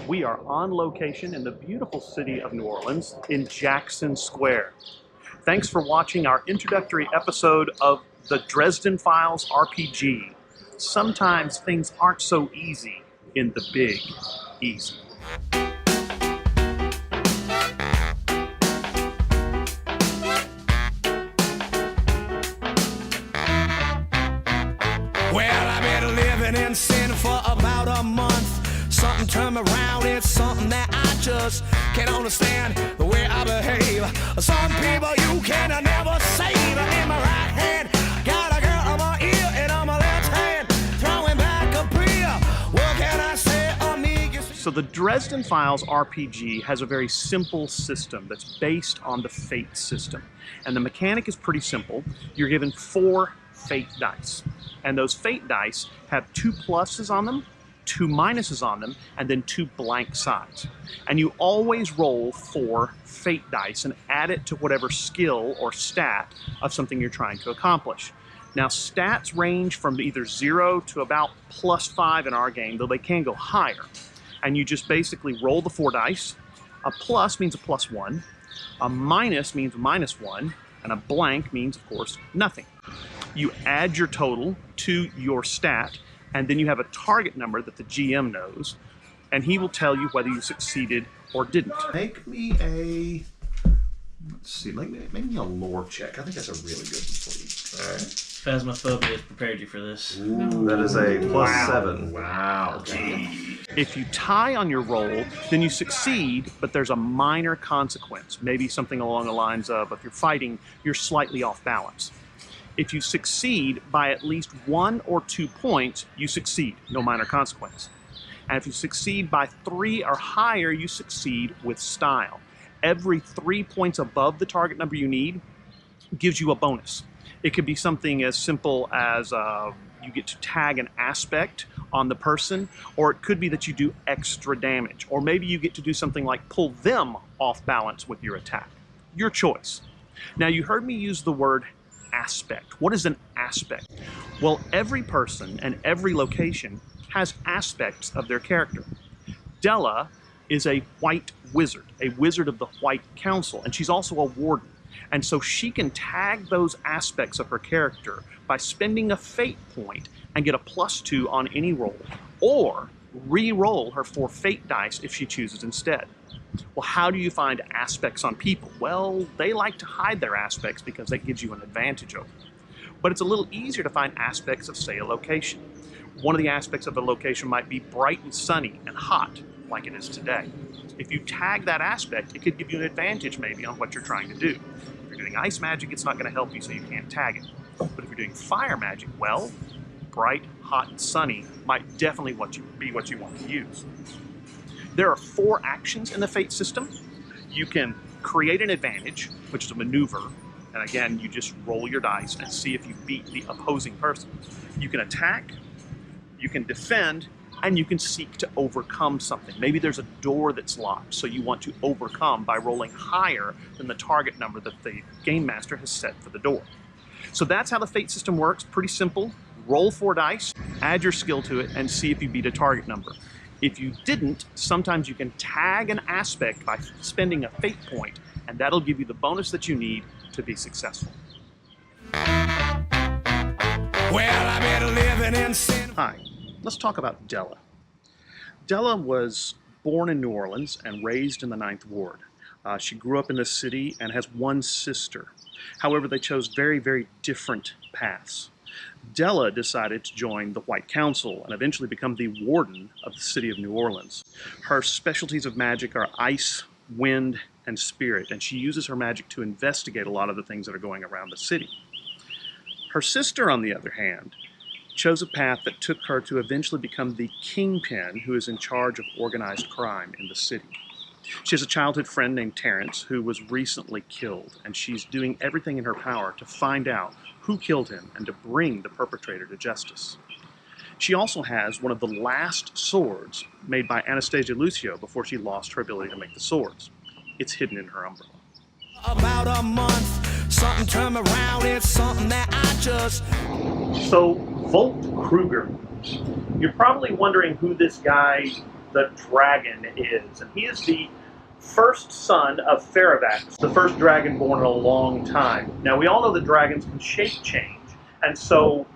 We are on location in the beautiful city of New Orleans in Jackson Square. Thanks for watching our introductory episode of the Dresden Files RPG. Sometimes things aren't so easy in the big easy. Well, I've been living in sin for about a month. Something turned me around, it's something that I just can't understand the way I behave. Some people you can never save. In my right hand, got a girl on my ear, and on my left hand, throwing back a beer. What can I say, amigo? So the Dresden Files RPG has a very simple system that's based on the fate system. And the mechanic is pretty simple. You're given 4 fate dice. And those fate dice have 2 pluses on them, 2 minuses on them, and then 2 blank sides. And you always roll 4 fate dice and add it to whatever skill or stat of something you're trying to accomplish. Now, stats range from either 0 to about +5 in our game, though they can go higher. And you just basically roll the 4 dice. A plus means a +1, a minus means a -1, and a blank means, of course, nothing. You add your total to your stat, and then you have a target number that the GM knows, and he will tell you whether you succeeded or didn't. Make me a, let's see, make me a lore check. I think that's a really good one for you. All right. Phasmophobia has prepared you for this. Ooh, that is a +7. Wow. If you tie on your roll, then you succeed, but there's a minor consequence. Maybe something along the lines of, if you're fighting, you're slightly off balance. If you succeed by at least 1 or 2 points, you succeed, no minor consequence. And if you succeed by 3 or higher, you succeed with style. Every 3 points above the target number you need gives you a bonus. It could be something as simple as you get to tag an aspect on the person, or it could be that you do extra damage, or maybe you get to do something like pull them off balance with your attack. Your choice. Now, you heard me use the word aspect. What is an aspect? Well, every person and every location has aspects of their character. Della is a white wizard, a wizard of the White Council, and she's also a warden. And so she can tag those aspects of her character by spending a fate point and get a +2 on any roll, or re-roll her 4 fate dice if she chooses instead. Well, how do you find aspects on people? Well, they like to hide their aspects because that gives you an advantage over them. But it's a little easier to find aspects of, say, a location. One of the aspects of a location might be bright and sunny and hot, like it is today. If you tag that aspect, it could give you an advantage maybe on what you're trying to do. If you're doing ice magic, it's not going to help you, so you can't tag it. But if you're doing fire magic, well, bright, hot, and sunny might definitely be what you want to use. There are 4 actions in the fate system. You can create an advantage, which is a maneuver, and again, you just roll your dice and see if you beat the opposing person. You can attack, you can defend, and you can seek to overcome something. Maybe there's a door that's locked, so you want to overcome by rolling higher than the target number that the game master has set for the door. So that's how the fate system works. Pretty simple. Roll 4 dice, add your skill to it, and see if you beat a target number. If you didn't, sometimes you can tag an aspect by spending a fate point, and that'll give you the bonus that you need to be successful. Well, I've been living in sin. Hi, let's talk about Della. Della was born in New Orleans and raised in the 9th Ward. She grew up in the city and has 1 sister. However, they chose very, very different paths. Della decided to join the White Council and eventually become the warden of the city of New Orleans. Her specialties of magic are ice, wind, and spirit, and she uses her magic to investigate a lot of the things that are going around the city. Her sister, on the other hand, chose a path that took her to eventually become the kingpin who is in charge of organized crime in the city. She has a childhood friend named Terrence who was recently killed, and she's doing everything in her power to find out who killed him and to bring the perpetrator to justice. She also has one of the last swords made by Anastasia Lucio before she lost her ability to make the swords. It's hidden in her umbrella. About a month, something turned me around, it's something that I just... So, Volt Kruger. You're probably wondering who this guy, the dragon is. And he is the first son of Ferrovax, the first dragon born in a long time. Now, we all know that dragons can shape change, and so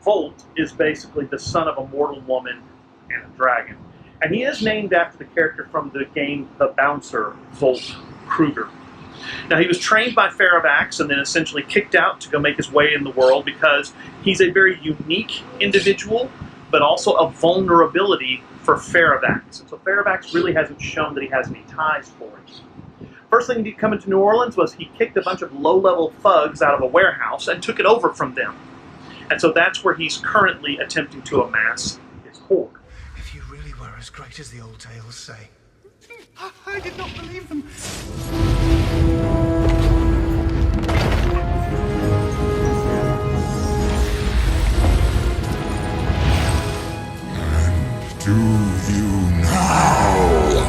Volt is basically the son of a mortal woman and a dragon. And he is named after the character from the game The Bouncer, Volt Kruger. Now, he was trained by Ferrovax and then essentially kicked out to go make his way in the world because he's a very unique individual, but also a vulnerability for Ferrovax. And so Ferrovax really hasn't shown that he has any ties for it. First thing he did coming to New Orleans was he kicked a bunch of low-level thugs out of a warehouse and took it over from them. And so that's where he's currently attempting to amass his hoard. If you really were as great as the old tales say. I did not believe them. Do you now?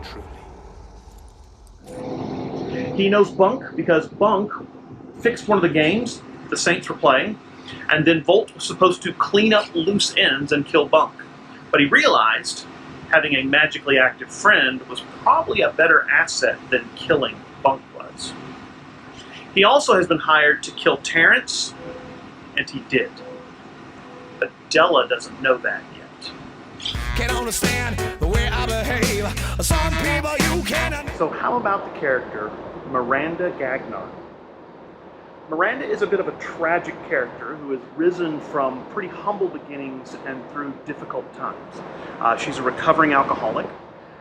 Truly. He knows Bunk because Bunk fixed one of the games the Saints were playing, and then Volt was supposed to clean up loose ends and kill Bunk. But he realized having a magically active friend was probably a better asset than killing Bunk was. He also has been hired to kill Terrence, and he did. But Della doesn't know that yet. Can't understand the way I behave. Some people you can't. So how about the character Miranda Gagnon? Miranda is a bit of a tragic character who has risen from pretty humble beginnings and through difficult times. She's a recovering alcoholic,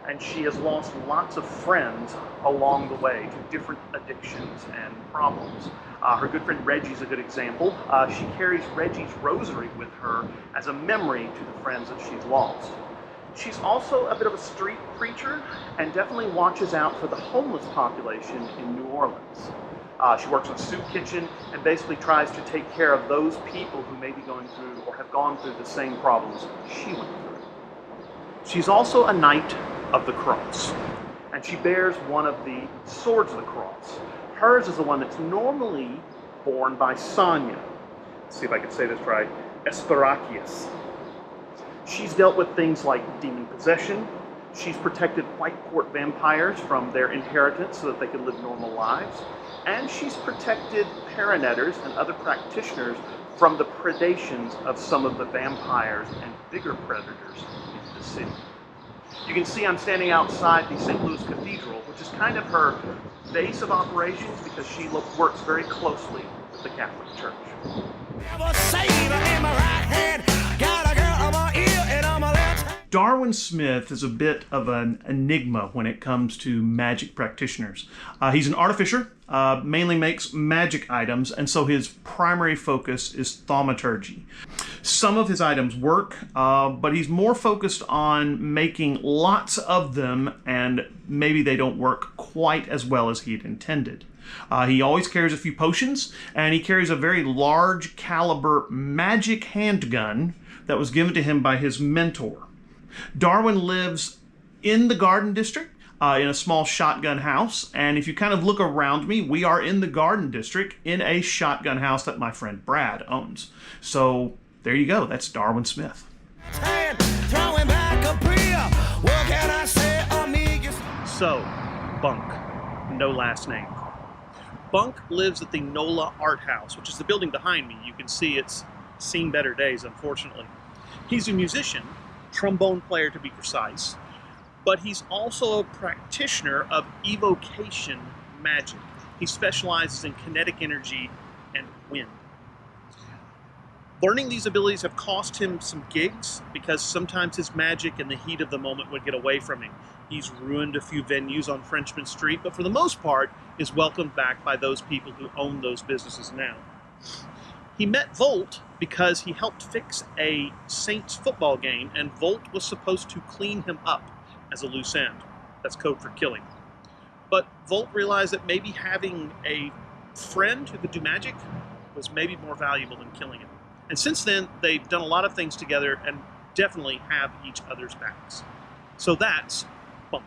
and she has lost lots of friends along the way to different addictions and problems. Her good friend Reggie's a good example. She carries Reggie's rosary with her as a memory to the friends that she's lost. She's also a bit of a street preacher and definitely watches out for the homeless population in New Orleans. She works in a soup kitchen and basically tries to take care of those people who may be going through or have gone through the same problems she went through. She's also a Knight of the Cross, and she bears one of the swords of the cross. Hers is the one that's normally borne by Sonia. Let's see if I can say this right. Esperacius. She's dealt with things like demon possession. She's protected White Court vampires from their inheritance so that they can live normal lives. And she's protected paranetters and other practitioners from the predations of some of the vampires and bigger predators in the city. You can see I'm standing outside the St. Louis Cathedral, which is kind of her base of operations because she works very closely with the Catholic Church. Darwin Smith is a bit of an enigma when it comes to magic practitioners. He's an artificer, mainly makes magic items, and so his primary focus is thaumaturgy. Some of his items work, but he's more focused on making lots of them, and maybe they don't work quite as well as he had intended. He always carries a few potions, and he carries a very large caliber magic handgun that was given to him by his mentor. Darwin lives in the Garden District, in a small shotgun house, and if you kind of look around me, we are in the Garden District in a shotgun house that my friend Brad owns. So there you go, that's Darwin Smith. So, Bunk, no last name. Bunk lives at the NOLA Art House, which is the building behind me. You can see it's seen better days, unfortunately. He's a musician, trombone player to be precise, but he's also a practitioner of evocation magic. He specializes in kinetic energy and wind. Learning these abilities have cost him some gigs because sometimes his magic and the heat of the moment would get away from him. He's ruined a few venues on Frenchman Street, but for the most part is welcomed back by those people who own those businesses now. He met Volt because he helped fix a Saints football game, and Volt was supposed to clean him up as a loose end. That's code for killing. But Volt realized that maybe having a friend who could do magic was maybe more valuable than killing him. And since then, they've done a lot of things together and definitely have each other's backs. So that's Bunk.